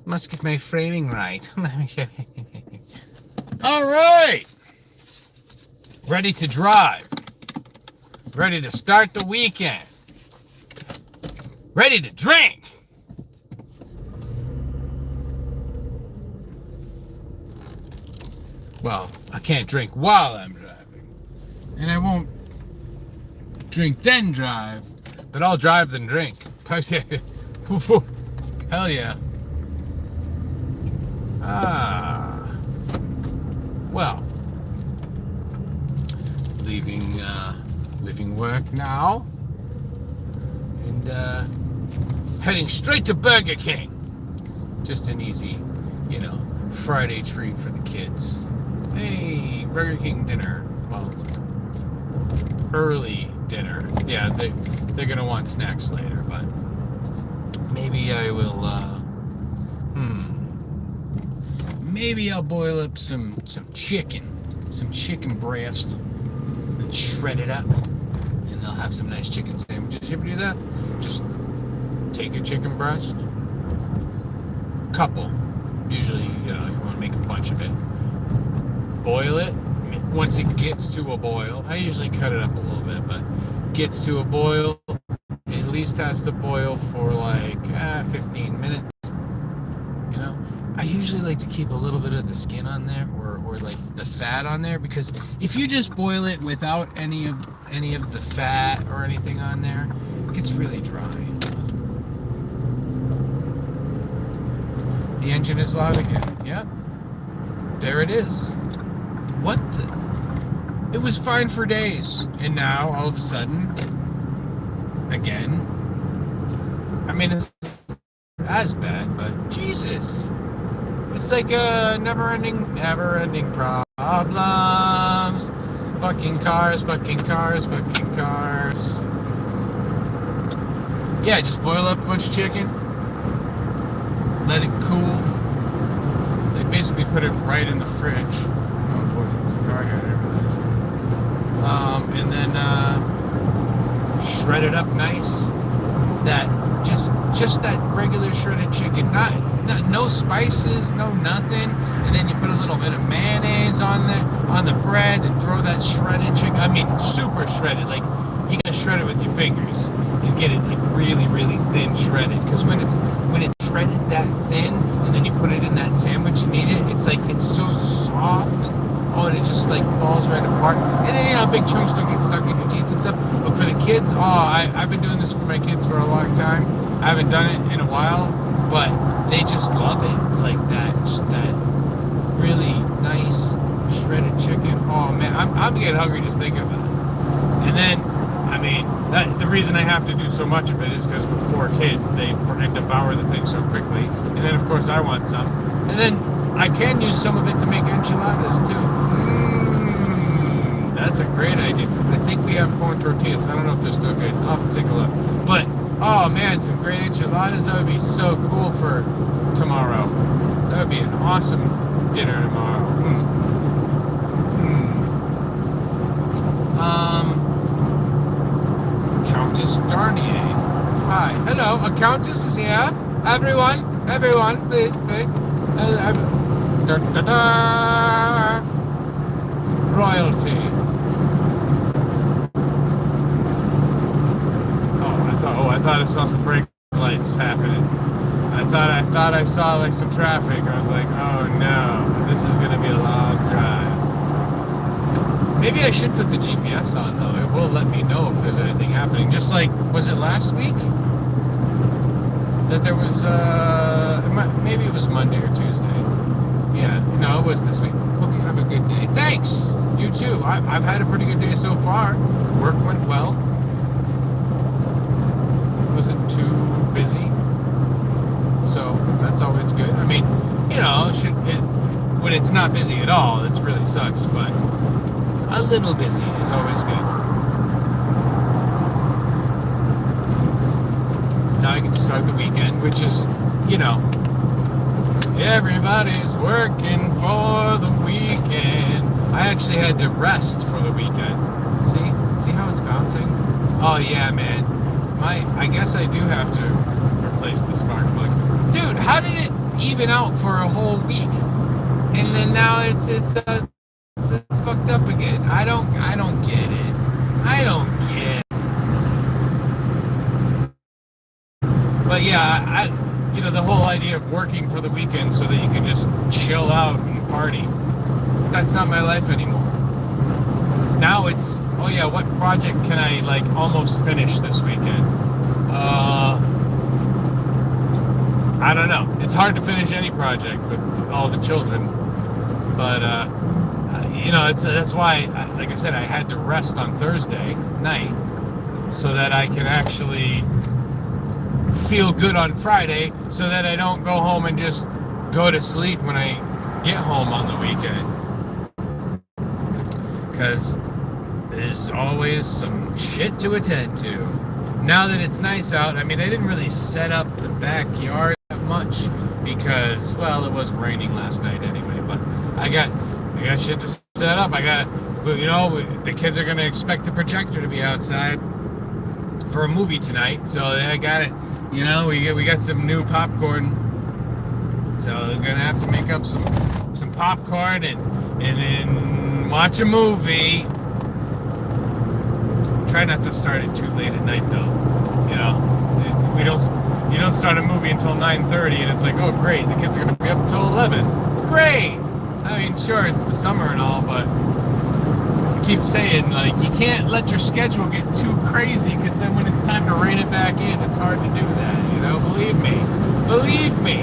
Must get my framing right. All right. Ready to drive. Ready to start the weekend. Ready to drink. Well, I can't drink while I'm driving. And I won't drink then drive. But I'll drive then drink. Hell yeah. Well, leaving work now, and heading straight to Burger King. Just an easy, Friday treat for the kids. Hey, Burger King dinner. Well, early dinner. Yeah, they're gonna want snacks later, but maybe I will. Maybe I'll boil up some chicken breast, and shred it up, and they'll have some nice chicken sandwiches. You ever do that? Just take a chicken breast, couple. Usually, you want to make a bunch of it. Boil it. Once it gets to a boil, I usually cut it up a little bit, but gets to a boil, at least has to boil for like 15 minutes. I usually like to keep a little bit of the skin on there, or like the fat on there, because if you just boil it without any of the fat or anything on there, it gets really dry. The engine is loud again. Yep. There it is. What the? It was fine for days, and now all of a sudden, again. I mean, it's as bad, but Jesus. It's like a never-ending problems. Fucking cars. Yeah, just boil up a bunch of chicken. Let it cool. They basically put it right in the fridge. Oh boy, there's a car here. There it is. And then shred it up nice. That just that regular shredded chicken, no spices, no nothing, and then you put a little bit of mayonnaise on the bread and throw that shredded chicken. I mean, super shredded. Like you gotta shred it with your fingers and get it like really, really thin shredded. Because when it's shredded that thin, and then you put it in that sandwich and eat it, it's so soft. Oh, and it just like falls right apart. And then big chunks don't get stuck in your teeth and stuff. But for the kids, I've been doing this for my kids for a long time. I haven't done it in a while, but they just love it. Like that really nice shredded chicken. Oh man, I'm getting hungry just thinking about it. And then, I mean, the reason I have to do so much of it is because with 4 kids, they devour the thing so quickly. And then of course I want some. And then I can use some of it to make enchiladas too. That's a great idea. I think we have corn tortillas. I don't know if they're still good. I'll have to take a look. But, oh man, some great enchiladas. That would be so cool for tomorrow. That would be an awesome dinner tomorrow. Countess Garnier. Hi. Hello, a countess is here. Everyone, please. Royalty. I thought I saw some brake lights happening. I thought I saw like some traffic. I was like, oh no, this is gonna be a long drive. Maybe I should put the GPS on though. It will let me know if there's anything happening. Just like, was it last week that there was? Maybe it was Monday or Tuesday. Yeah, no, it was this week. Hope you have a good day. Thanks. You too. I've had a pretty good day so far. Work went well. Wasn't too busy, so that's always good. I mean, when it's not busy at all, it really sucks, but a little busy is always good. Now I get to start the weekend, which is, everybody's working for the weekend. I actually had to rest for the weekend. See how it's bouncing? Oh yeah, man. I guess I do have to replace the spark plugs. Dude, how did it... even out for a whole week, and then now it's fucked up again. I don't get it. I don't get it. But yeah, the whole idea of working for the weekend so that you can just chill out and party. That's not my life anymore. Now it's, oh yeah, what project can I like almost finish this weekend? I don't know. It's hard to finish any project with all the children, but that's why, like I said, I had to rest on Thursday night so that I can actually feel good on Friday, so that I don't go home and just go to sleep when I get home on the weekend. Because there's always some shit to attend to. Now that it's nice out, I mean, I didn't really set up the backyard that much because, well, it was raining last night anyway, but I got shit to set up. The kids are going to expect the projector to be outside for a movie tonight, so I got it. We got some new popcorn, so we're gonna have to make up some popcorn and then watch a movie. Try not to start it too late at night, though. You don't start a movie until 9:30, and it's like, oh great, the kids are gonna be up until 11. Great. I mean, sure, it's the summer and all, but I keep saying, like, you can't let your schedule get too crazy, because then when it's time to rein it back in, it's hard to do that, Believe me,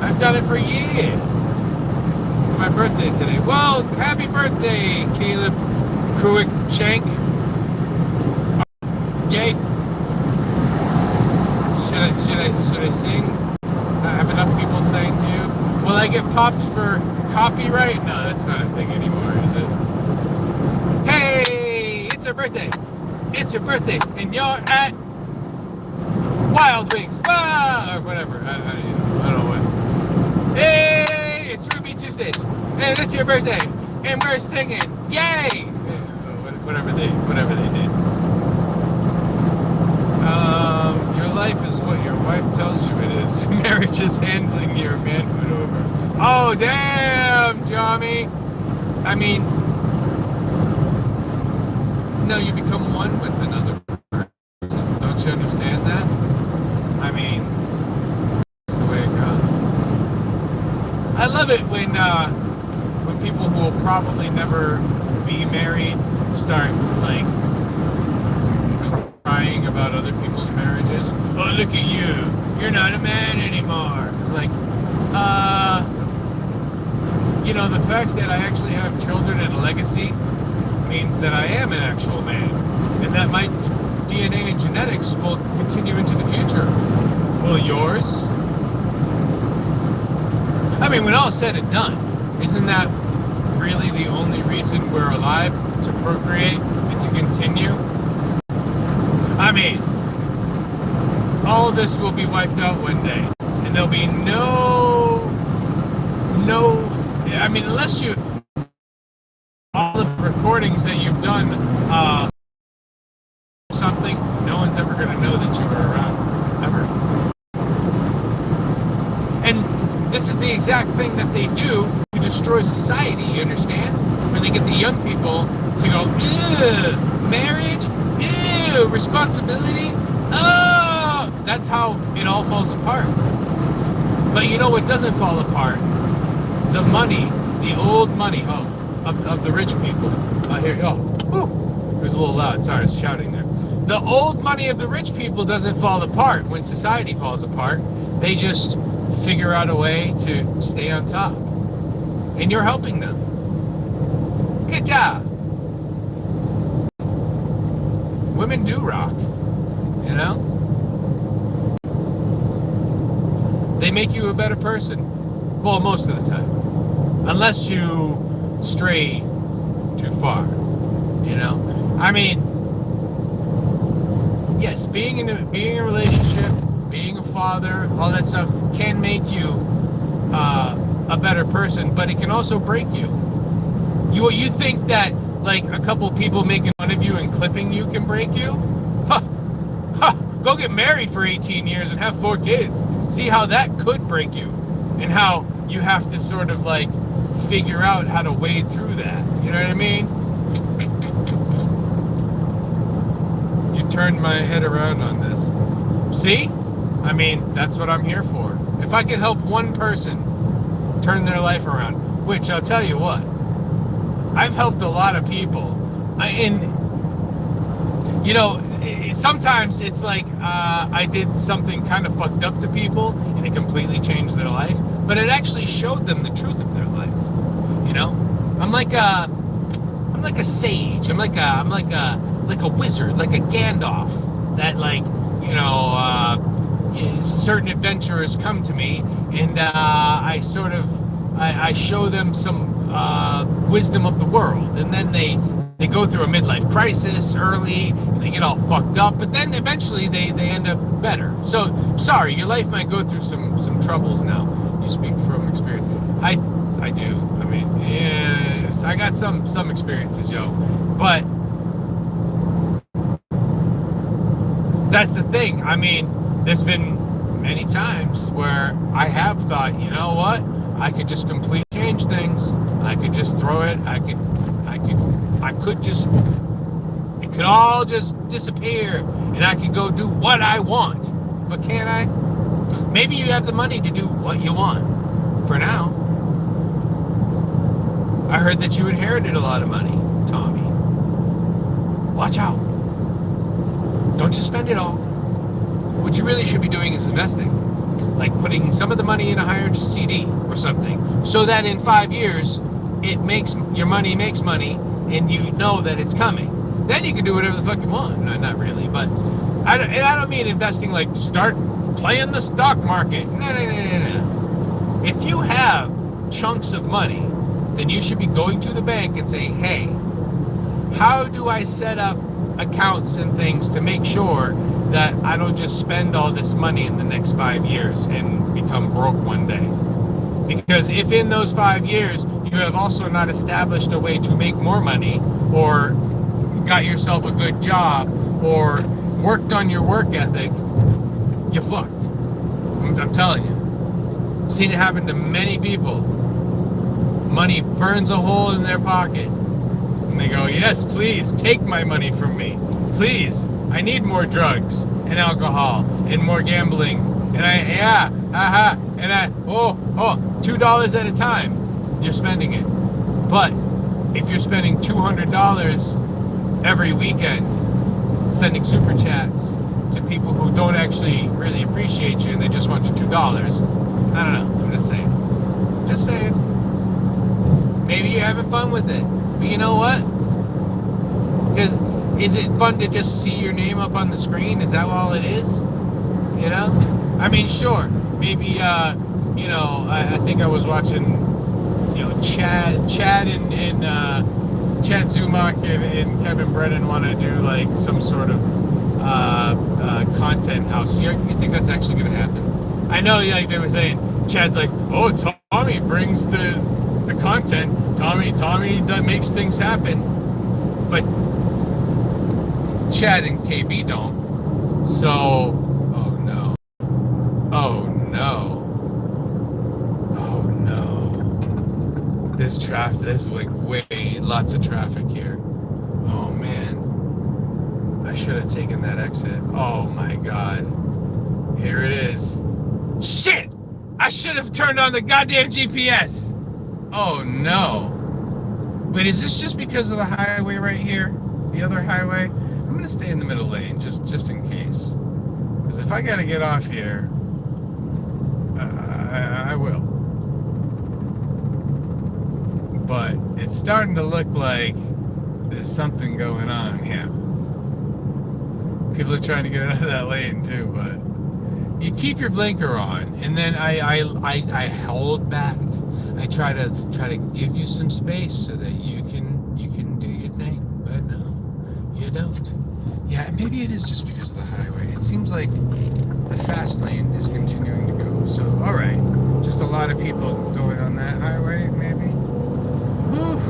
I've done it for years. It's my birthday today. Well, happy birthday, Caleb Kruick Shank. Jay, should I sing? I have enough people saying to you. Will I get popped for copyright? No, that's not a thing anymore, is it? Hey, it's her birthday. It's her birthday, and you're at Wild Wings. Or whatever. I don't know what. Hey, it's Ruby Tuesdays, and it's your birthday, and we're singing. Yay! Whatever they did. Your life is what your wife tells you it is. Marriage is handling your manhood over. Oh, damn, Johnny. I mean, no, you become one with another person. Don't you understand that? I mean, that's the way it goes. I love it when people who will probably never be married start, like, crying about other people's marriages. Oh, look at you. You're not a man anymore. It's like, the fact that I actually have children and a legacy means that I am an actual man, and that my DNA and genetics will continue into the future. Will yours? I mean, when all is said and done, isn't that really the only reason we're alive? To procreate and to continue? I mean, all of this will be wiped out one day, and there'll be unless you, all the recordings that you've done, something, no one's ever going to know that you were around, ever. And this is the exact thing that they do to destroy society, you understand? When they get the young people to go, ew, marriage, ew, responsibility, oh, that's how it all falls apart. But you know what doesn't fall apart? The money, the old money, of the rich people. It was a little loud, sorry, I was shouting there. The old money of the rich people doesn't fall apart when society falls apart. They just figure out a way to stay on top. And you're helping them. Good job. Women do rock, They make you a better person. Well, most of the time. Unless you stray too far, I mean, yes, being in a relationship, being a father, all that stuff can make you a better person, but it can also break you. You think that, like, a couple people making fun of you and clipping you can break you? Go get married for 18 years and have 4 kids. See how that could break you. and how you have to sort of like figure out how to wade through that. You know what I mean? You turned my head around on this. See? I mean, that's what I'm here for. If I can help one person turn their life around, which I'll tell you what, I've helped a lot of people. You know, sometimes it's like I did something kind of fucked up to people and it completely changed their life, but it actually showed them the truth of their life. You know, I'm like a sage. I'm like a wizard, like a Gandalf that, like, you know, certain adventurers come to me and I show them some wisdom of the world, and then they go through a midlife crisis early and they get all fucked up, but then eventually they end up better. So sorry, your life might go through some troubles now. You speak from experience. I do. I mean, yes, I got some experiences, yo. But that's the thing. I mean, there's been many times where I have thought, you know what? I could just completely change things. I could just throw it. It could all just disappear and I could go do what I want. But can I? Maybe you have the money to do what you want for now. I heard that you inherited a lot of money, Tommy. Watch out. Don't just spend it all. What you really should be doing is investing. Like putting some of the money in a higher interest CD or something, so that in 5 years, your money makes money, and you know that it's coming. Then you can do whatever the fuck you want. No, not really, but I don't mean investing like start playing the stock market. No. If you have chunks of money, then you should be going to the bank and saying, hey, how do I set up accounts and things to make sure that I don't just spend all this money in the next 5 years and become broke one day? Because if in those 5 years you have also not established a way to make more money, or got yourself a good job, or worked on your work ethic, you're fucked. I'm telling you. I've seen it happen to many people. Money burns a hole in their pocket. And they go, yes, please, take my money from me. Please, I need more drugs and alcohol and more gambling. And $2 at a time, you're spending it. But if you're spending $200 every weekend sending super chats to people who don't actually really appreciate you and they just want your $2, I don't know, I'm just saying. Just saying. Maybe you're having fun with it. But you know what? Because is it fun to just see your name up on the screen? Is that all it is? You know? I mean, sure. Maybe, I think I was watching, Chad and Chad Zumach and Kevin Brennan want to do like some sort of content house. You think that's actually going to happen? I know, like they were saying, Chad's like, oh, Tommy brings the content. Tommy that makes things happen. But Chad and KB don't. So, oh no. There's traffic. There's like lots of traffic here. Oh man. I should have taken that exit. Oh my god. Here it is. Shit! I should have turned on the goddamn GPS. Oh no. Wait, is this just because of the highway right here? The other highway? I'm gonna stay in the middle lane just in case. Because if I gotta get off here, I will. But it's starting to look like there's something going on here. People are trying to get out of that lane too, but you keep your blinker on, and then I hold back. I try to give you some space so that you can do your thing, but no, you don't. Yeah, maybe it is just because of the highway. It seems like the fast lane is continuing to go. So, all right, just a lot of people going on that highway, maybe. Whew.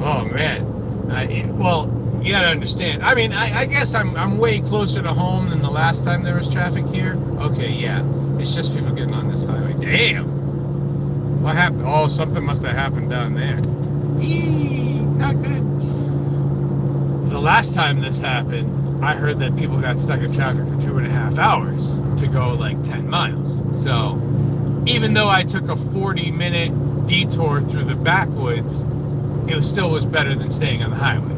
Oh man. Well, you gotta understand. I mean, I guess I'm way closer to home than the last time there was traffic here. Okay, yeah, it's just people getting on this highway. Damn. What happened? Oh, something must have happened down there. Eee, not good. The last time this happened, I heard that people got stuck in traffic for 2.5 hours to go like 10 miles. So even though I took a 40-minute detour through the backwoods, it still was better than staying on the highway.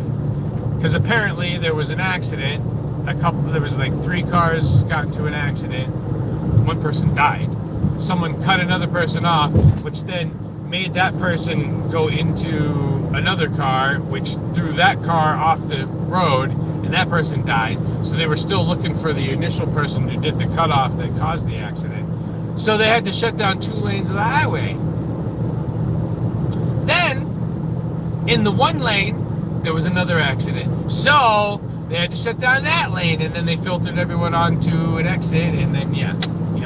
Because apparently there was an accident. There was like 3 cars got into an accident. 1 person died. Someone cut another person off, which then made that person go into another car, which threw that car off the road, and that person died. So they were still looking for the initial person who did the cutoff that caused the accident. So they had to shut down 2 lanes of the highway. Then, in the 1 lane, there was another accident. So they had to shut down that lane, and then they filtered everyone onto an exit, and then, yeah.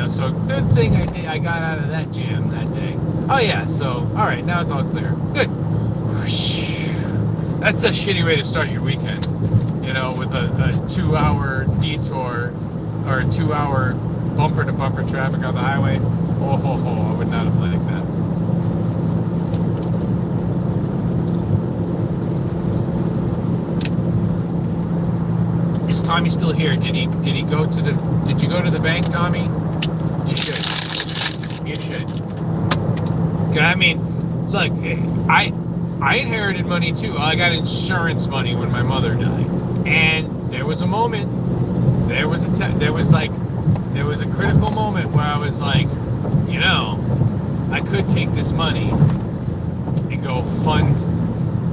So good thing I got out of that jam that day. Oh yeah, so all right, now it's all clear. Good. That's a shitty way to start your weekend, with a 2-hour detour or a 2-hour bumper to bumper traffic on the highway. Oh ho ho, I would not have liked that. Is Tommy still here? Did you go to the bank, Tommy? You should. You should. I mean, look, I inherited money too. I got insurance money when my mother died, and there was a moment. There was a critical moment where I was like, I could take this money and go fund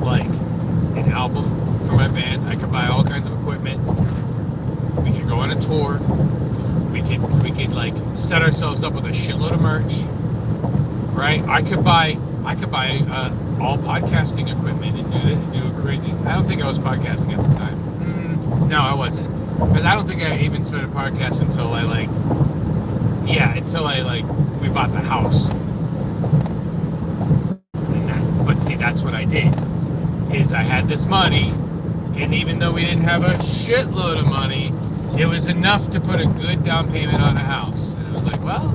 like an album for my band. I could buy all kinds of equipment. We could go on a tour. We could like set ourselves up with a shitload of merch, right? I could buy all podcasting equipment and do a crazy. I don't think I was podcasting at the time. No, I wasn't, because I don't think I even started podcasting until we bought the house. But see, that's what I did. Is I had this money, and even though we didn't have a shitload of money, it was enough to put a good down payment on a house. And it was like, well,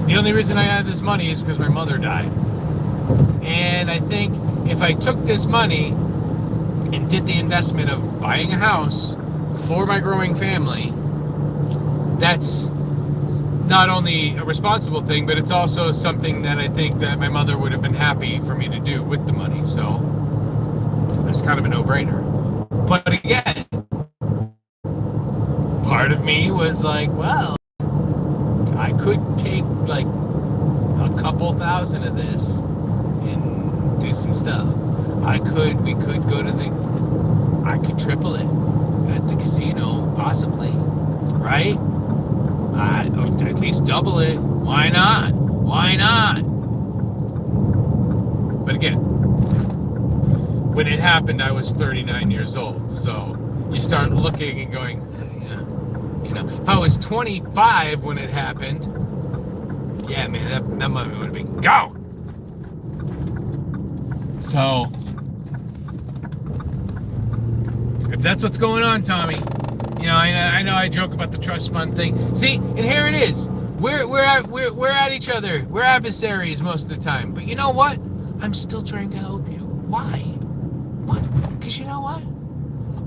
the only reason I had this money is because my mother died. And I think if I took this money and did the investment of buying a house for my growing family, that's not only a responsible thing, but it's also something that I think that my mother would have been happy for me to do with the money. So it's kind of a no-brainer. But again, part of me was like, well, I could take like a couple thousand of this and do some stuff. I could triple it at the casino, possibly, right? Or at least double it. Why not? But again, when it happened, I was 39 years old. So you start looking and going, if I was 25 when it happened, yeah, man, that money would have been gone. So if that's what's going on, Tommy, I know I joke about the trust fund thing. See, and here it is. We're at each other. We're adversaries most of the time. But you know what? I'm still trying to help you. Why? What? Because you know what?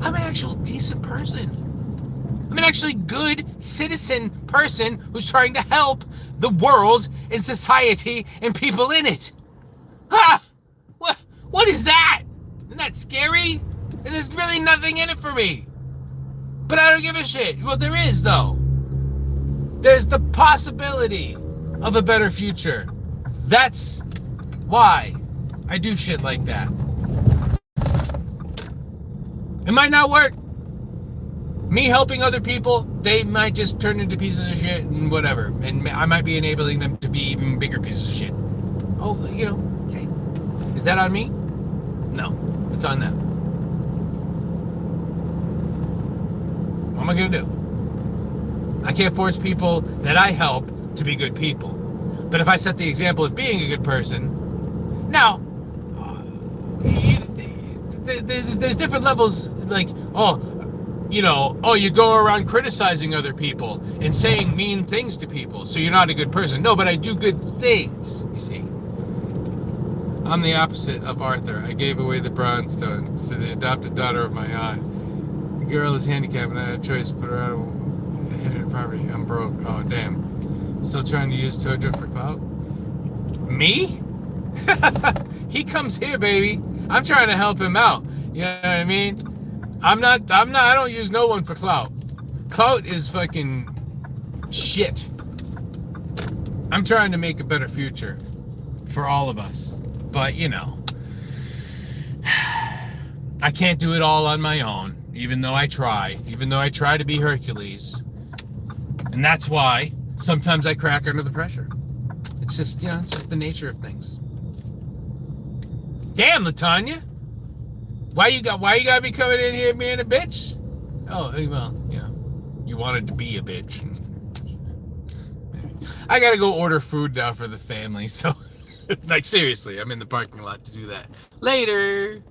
I'm an actual decent person. I'm an actually good citizen person who's trying to help the world and society and people in it. Ha! What is that? Isn't that scary? And there's really nothing in it for me. But I don't give a shit. Well, there is, though. There's the possibility of a better future. That's why I do shit like that. It might not work. Me helping other people, they might just turn into pieces of shit and whatever. And I might be enabling them to be even bigger pieces of shit. Oh, hey. Is that on me? No, it's on them. What am I going to do? I can't force people that I help to be good people. But if I set the example of being a good person, now, there's different levels, like, you know, oh, you go around criticizing other people and saying mean things to people, so you're not a good person. No, but I do good things, you see. I'm the opposite of Arthur. I gave away the brownstone to the adopted daughter of my aunt. The girl is handicapped and I had a choice to put her out of inherited property. I'm broke. Oh, damn. Still trying to use Tojo for clout? Me? He comes here, baby. I'm trying to help him out. You know what I mean? I don't use no one for clout. Clout is fucking shit. I'm trying to make a better future for all of us. But, you know, I can't do it all on my own, even though I try to be Hercules. And that's why sometimes I crack under the pressure. It's just, you know, it's just the nature of things. Damn, LaTanya. Why you gotta be coming in here being a bitch? Oh, well, you know, you wanted to be a bitch. I gotta go order food now for the family, so, like, seriously, I'm in the parking lot to do that. Later.